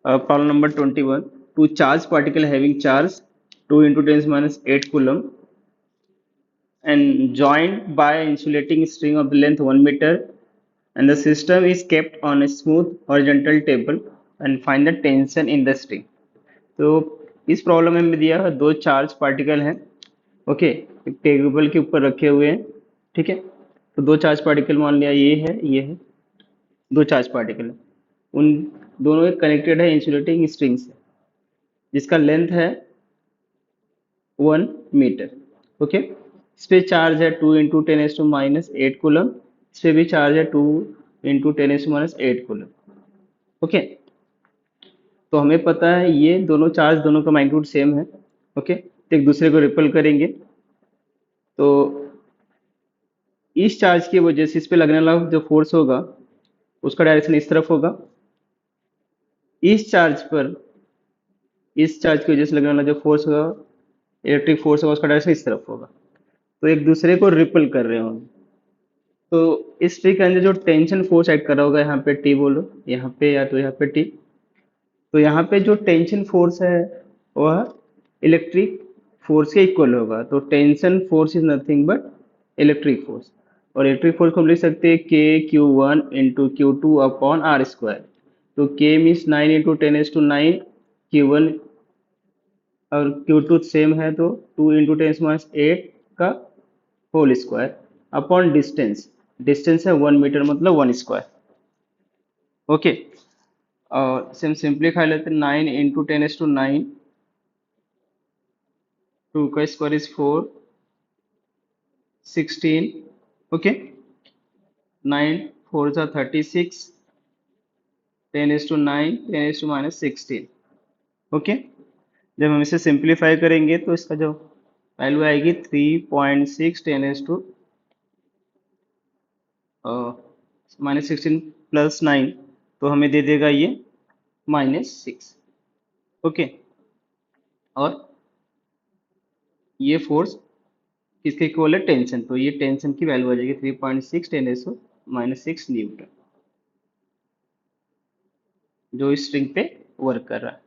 Problem number 21. Two charged particle having charge 2 into 10 minus 8 coulomb and joined by insulating string of the length 1 meter, and the system is kept on a smooth horizontal table, and find the tension in the string. तो इस problem में हमें दिया है दो charge particle हैं। Okay, एक table के ऊपर रखे हुए हैं। ठीक है, तो दो चार्ज पार्टिकल मान लिया ये है, दो चार्ज पार्टिकल है। उन दोनों एक कनेक्टेड है इंसुलेटिंग स्ट्रिंग से, जिसका लेंथ है 1 मीटर। ओके, इस पे चार्ज है 2 इंटू 10⁻⁸ कूलम। इस पे भी चार्ज है 2 इंटू 10⁻⁸ कूलम। ओके, तो हमें पता है ये दोनों चार्ज, दोनों का मैग्नीट्यूड सेम है। ओके, तो एक दूसरे को रिपल करेंगे, तो इस चार्ज की वजह से इस पे लगने वाला जो फोर्स होगा उसका डायरेक्शन इस तरफ होगा। इस चार्ज पर, इस चार्ज की वजह से लगने वाला जो फोर्स होगा, इलेक्ट्रिक फोर्स होगा, उसका डायरेक्शन इस तरफ होगा। तो एक दूसरे को रिपल कर रहे होंगे। तो इस ट्री के अंदर जो टेंशन फोर्स ऐड कर रहा होगा, यहाँ पे टी बोलो, यहाँ पे या तो यहाँ पे टी, तो यहाँ पे जो टेंशन फोर्स है वह इलेक्ट्रिक फोर्स के इक्वल होगा। तो tension force is nothing but electric force, और इलेक्ट्रिक फोर्स को हम लिख सकते हैं के Q1 into Q2 upon are square. तो के मीन्स 9 इंटू 10⁹ Q1 और Q2 सेम है, तो 2 इंटू 10⁻⁸ का whole square upon distance. Distance है 1 मीटर, मतलब 1 स्क्वायर। ओके, और से हम सिंप्लीफाई लेते हैं। 9 इंटू 10⁹ 2 का स्क्वायर इज 4, 16। ओके, 9 4 जा 36, 10⁹ 10⁻⁻16। ओके, जब हम इसे सिंप्लीफाई करेंगे तो इसका जो वैल्यू आएगी 3.6 10⁻⁻16 प्लस 9, तो हमें दे देगा ये -6। ओके, और ये फोर्स किसके इक्वल है? टेंशन। तो ये टेंशन की वैल्यू आ जाएगी 3.6 10⁻⁻6 न्यूटन, जो इस स्ट्रिंग पे वर्क कर रहा है।